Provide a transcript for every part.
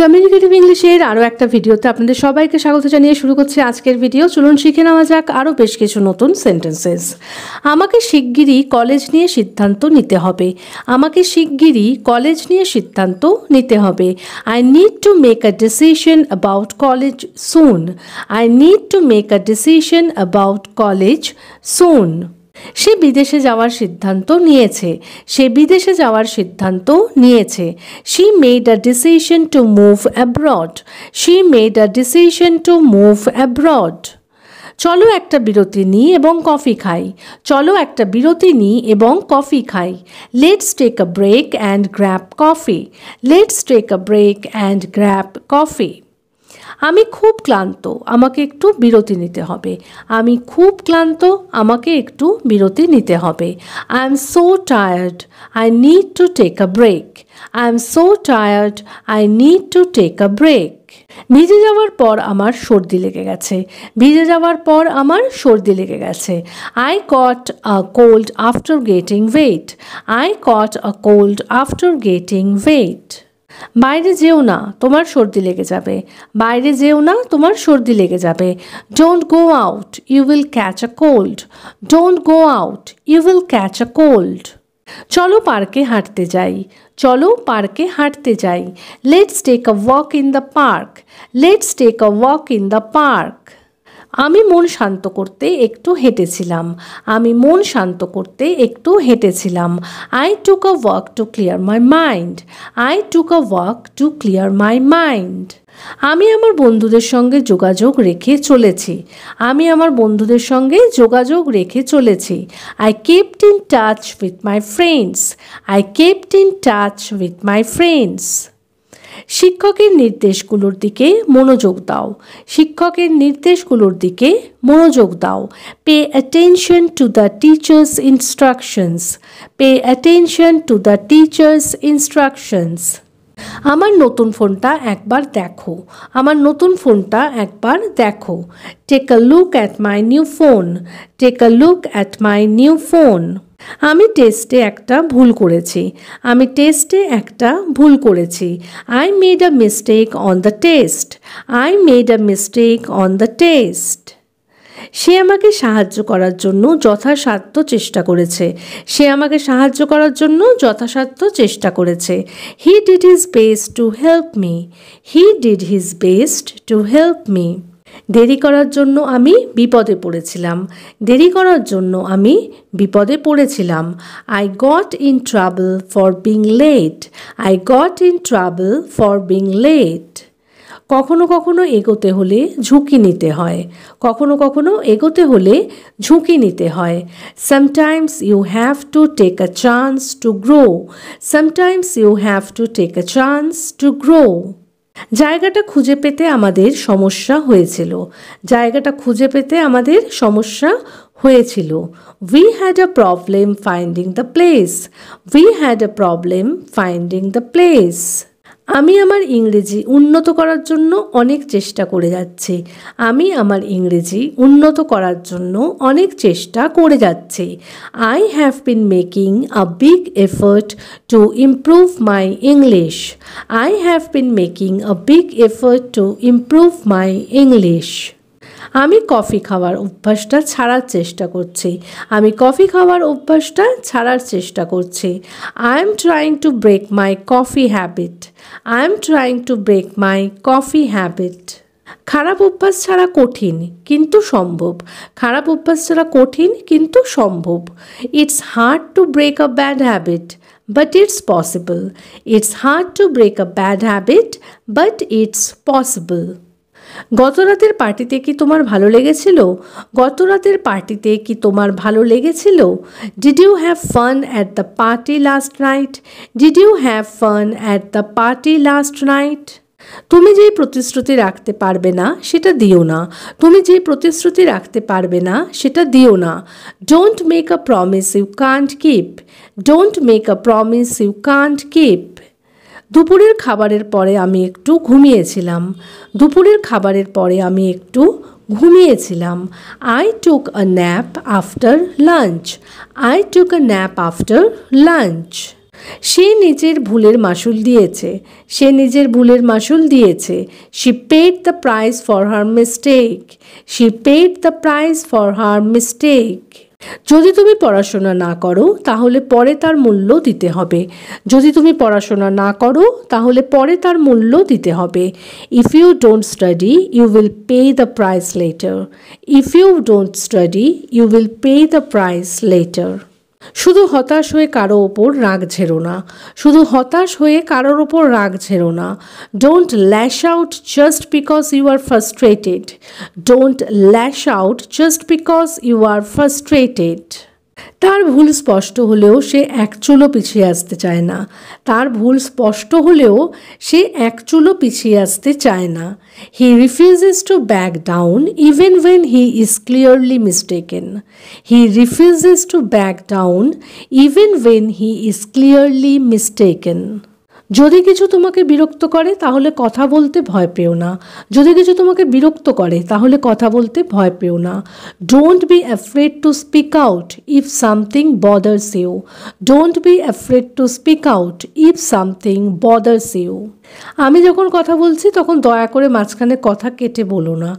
Communicative ইংলিশের আরও একটা ভিডিওতে আপনাদের সবাইকে স্বাগত জানিয়ে শুরু করছি আজকের ভিডিও। চলুন শিখে নেওয়া যাক আরও বেশ কিছু নতুন সেন্টেন্সেস। আমাকে শিগগিরই কলেজ নিয়ে সিদ্ধান্ত নিতে হবে। আমাকে শিগগিরই কলেজ নিয়ে সিদ্ধান্ত নিতে হবে। I need to make a decision about college soon. I need to make a decision about college soon. সে বিদেশে যাওয়ার সিদ্ধান্ত নিয়েছে। সে বিদেশে যাওয়ার সিদ্ধান্ত নিয়েছে। She made a decision to move abroad. She made a decision to move abroad. চলো একটা বিরতি নিই এবং কফি খাই। চলো একটা বিরতি নিই এবং কফি খাই। Let's take a break and grab coffee. Let's take a break and grab coffee. আমি খুব ক্লান্ত, আমাকে একটু বিরতি নিতে হবে। আমি খুব ক্লান্ত, আমাকে একটু বিরতি নিতে হবে। I am so tired. I need to take a break. I am so tired. I need to take a break. ভিজে যাওয়ার পর আমার সর্দি লেগে গেছে। ভিজে যাওয়ার পর আমার সর্দি লেগে গেছে। I got a cold after getting wet. I got a cold after getting wet. বাইরে যেও না, তোমার সর্দি লেগে যাবে। বাইরে যেও না, তোমার সর্দি লেগে যাবে। Don't go out, you will catch a cold. Don't go out, you will catch a cold. চলো পার্কে হাঁটতে যাই। চলো পার্কে হাঁটতে যাই। Let's take a walk in the park. Let's take a walk in the park. আমি মন শান্ত করতে একটু হেঁটেছিলাম। আমি মন শান্ত করতে একটু হেঁটেছিলাম। I took a walk to clear my mind. I took a walk to clear my mind. আমি আমার বন্ধুদের সঙ্গে যোগাযোগ রেখে চলেছি। আমি আমার বন্ধুদের সঙ্গে যোগাযোগ রেখে চলেছি। I kept in touch with my friends. I kept in touch with my friends. শিক্ষকের নির্দেশগুলোর দিকে মনোযোগ দাও। শিক্ষকের নির্দেশগুলোর দিকে মনোযোগ দাও। Pay attention to the teacher's instructions. Pay attention to the teacher's instructions. আমার নতুন ফোনটা একবার দেখো। আমার নতুন ফোনটা একবার দেখো। Take a look at my new phone. Take a look at my new phone. আমি টেস্টে একটা ভুল করেছি। আমি টেস্টে একটা ভুল করেছি। I made a mistake on the test. I made a mistake on the test. সে আমাকে সাহায্য করার জন্য যথাসাধ্য চেষ্টা করেছে। সে আমাকে সাহায্য করার জন্য যথাসাধ্য চেষ্টা করেছে। He did his best to help me. He did his best to help me. দেরি করার জন্য আমি বিপদে পড়েছিলাম। দেরি করার জন্য আমি বিপদে পড়েছিলাম। I got in trouble for being late. I got in trouble for being late. কখনো কখনো এগোতে হলে ঝুঁকি নিতে হয়। কখনো কখনো এগোতে হলে ঝুঁকি নিতে হয়। Sometimes you have to take a chance to grow. Sometimes you have to take a chance to grow. জায়গাটা খুঁজে পেতে আমাদের সমস্যা হয়েছিল। জায়গাটা খুঁজে পেতে আমাদের সমস্যা হয়েছিল। We had a problem finding the place. We had a problem finding the place. আমি আমার ইংরেজি উন্নত করার জন্য অনেক চেষ্টা করে যাচ্ছি। আমি আমার ইংরেজি উন্নত করার জন্য অনেক চেষ্টা করে যাচ্ছি। I have been making a big effort to improve my English. I have been making a big effort to improve my English. আমি কফি খাওয়ার অভ্যাসটা ছাড়ার চেষ্টা করছি। আমি কফি খাওয়ার অভ্যাসটা ছাড়ার চেষ্টা করছি। I am trying to break my coffee habit. I am trying to break my coffee habit. খারাপ অভ্যাস ছাড়া কঠিন কিন্তু সম্ভব। খারাপ অভ্যাস ছাড়া কঠিন কিন্তু সম্ভব। It's hard to break a bad habit, but it's possible. It's hard to break a bad habit, but it's possible. গত রাতের পার্টিতে কি তোমার ভালো লেগেছিল? গত রাতের পার্টিতে কি তোমার ভালো লেগেছিল? Did you have fun at the party last night? Did you have fun at the party last night? তুমি যেই প্রতিশ্রুতি রাখতে পারবে না সেটা দিও না। তুমি যেই প্রতিশ্রুতি রাখতে পারবে না সেটা দিও না। Don't make a promise you can't keep. Don't make a promise you can't keep. দুপুরের খাবারের পরে আমি একটু ঘুমিয়েছিলাম। দুপুরের খাবারের পরে আমি একটু ঘুমিয়েছিলাম। I took a nap after lunch. I took a nap after lunch. সে নিজের ভুলের মাসুল দিয়েছে, সে নিজের ভুলের মাসুল দিয়েছে। She paid the price for her mistake. She paid the price for her mistake. যদি তুমি পড়াশোনা না করো তাহলে পরে তার মূল্য দিতে হবে। যদি তুমি পড়াশোনা না করো তাহলে পরে তার মূল্য দিতে হবে। If you don't study, you will pay the price later. If you don't study, you will pay the price later. শুধু হতাশ হয়ে কারো ওপর রাগ ঝেড়ো না, শুধু হতাশ হয়ে কারোর ওপর রাগ ঝেড়ো না। Don't lash out just because you are frustrated. Don't lash out just because you are frustrated. তার ভুল স্পষ্ট হলেও সে এক চুলও পিছিয়ে আসতে চায় না, তার ভুল স্পষ্ট হলেও সে এক চুলও পিছিয়ে আসতে চায় না। He refuses to back down even when he is clearly mistaken. He refuses to back down even when he is clearly mistaken. যদি কিছু তোমাকে বিরক্ত করে তাহলে কথা বলতে ভয় পেও না, যদি কিছু তোমাকে বিরক্ত করে তাহলে কথা বলতে ভয় পেও না। Don't be afraid to speak out if something bothers you. Don't be afraid to speak out if something bothers you. আমি যখন কথা বলছি তখন দয়া করে মাঝখানে কথা কেটে বলো না,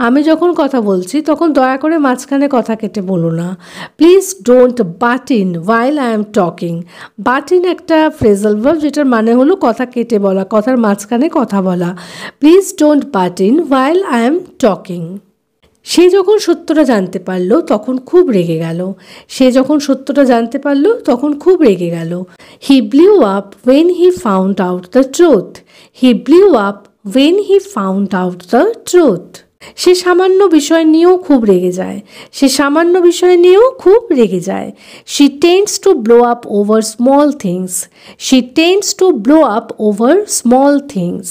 আমি যখন কথা বলছি তখন দয়া করে মাঝখানে কথা কেটে বলো না। Please don't but in while I am talking. But in একটা ফ্রেজাল ভার্ব যেটার মানে হলো কথা কেটে বলা, কথার মাঝখানে কথা বলা। Please don't but in while I am talking. সে যখন সত্যটা জানতে পারলো তখন খুব রেগে গেল, সে যখন সত্যটা জানতে পারলো তখন খুব রেগে গেল। He blew up when he found out the truth. He blew up when he found out the truth. সে সামান্য বিষয় নিয়েও খুব রেগে যায়, সে সামান্য বিষয় নিয়েও খুব রেগে যায়। She tends to blow up over small things. She tends to blow up over small things.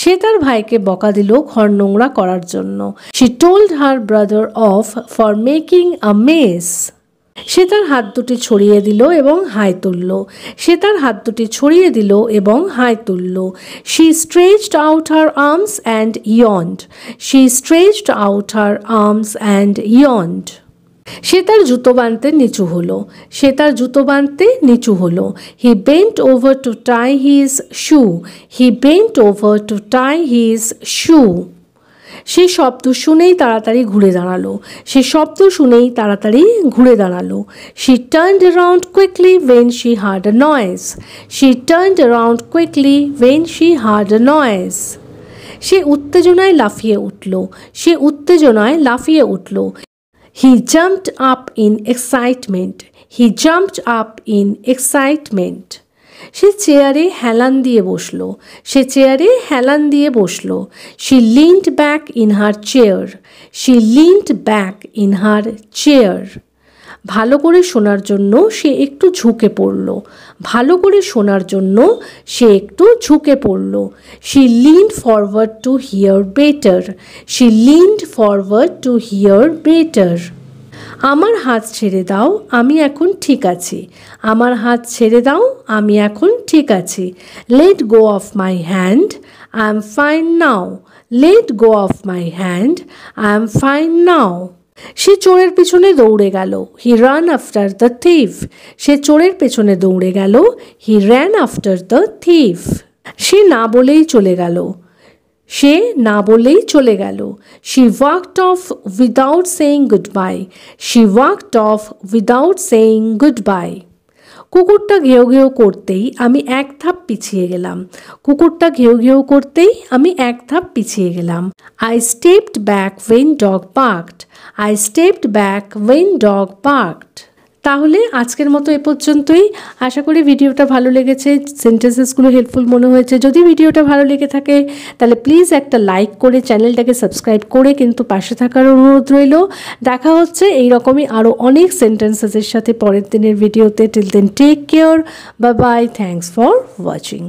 সে তার ভাইকে বকা দিল ঘর নোংরা করার জন্য। She told her brother off for making a mess. সে তার হাত দুটি ছড়িয়ে দিল এবং হাই তুলল, সে তার হাত দুটি ছড়িয়ে দিল এবং হাই তুলল। She stretched out her arms and yawned. She stretched out her arms and yawned. সে তার জুতো বাঁধতে নিচু হলো, সে তার জুতো বাঁধতে নিচু হলো। He bent over to tie his shoe. He bent over to tie his shoe. সে শব্দ শুনেই তাড়াতাড়ি ঘুরে দাঁড়ালো, সে শব্দ শুনেই তাড়াতাড়ি ঘুরে দাঁড়ালো। She turned around quickly when she heard a noise. She turned around quickly when she heard a noise. সে উত্তেজনায় লাফিয়ে উঠল, সে উত্তেজনায় লাফিয়ে উঠল। He jumped up in excitement. He jumped up in excitement. সে চেয়ারে হেলান দিয়ে বসলো, সে চেয়ারে হেলান দিয়ে বসলো। She leaned back in her chair. She leaned back in her chair. ভালো করে শোনার জন্য সে একটু ঝুঁকে পড়ল, ভালো করে শোনার জন্য সে একটু ঝুঁকে পড়ল। She leaned forward to hear better. She leaned forward to hear better. আমার হাত ছেড়ে দাও, আমি এখন ঠিক আছি। আমার হাত ছেড়ে দাও, আমি এখন ঠিক আছি। Let go of my hand. I am fine now. Let go of my hand. I am fine now. সে চোরের পিছনে দৌড়ে গেল। He ran after the thief. সে চোরের পেছনে দৌড়ে গেল। He ran after the thief. সে না বলেই চলে গেল, সে না বলেই চলে গেল। She walked off without saying goodbye. She walked off without saying goodbye. কুকুরটা ঘেউ ঘেউ করতেই আমি এক ধাপ পিছিয়ে গেলাম, কুকুরটা ঘেউ ঘেউ করতেই আমি এক ধাপ পিছিয়ে গেলাম। I stepped back when dog barked. I stepped back when dog barked. তাহলে আজকের মতো এ পর্যন্তই। আশা করি ভিডিওটা ভালো লেগেছে, সেন্টেন্সেসগুলো হেল্পফুল মনে হয়েছে। যদি ভিডিওটা ভালো লেগে থাকে তাহলে প্লিজ একটা লাইক করে চ্যানেলটাকে সাবস্ক্রাইব করে কিন্তু পাশে থাকার অনুরোধ রইল। দেখা হচ্ছে এইরকমই আরও অনেক সেন্টেন্সেসের সাথে পরের দিনের ভিডিওতে। Till then take care, bye bye, thanks for watching.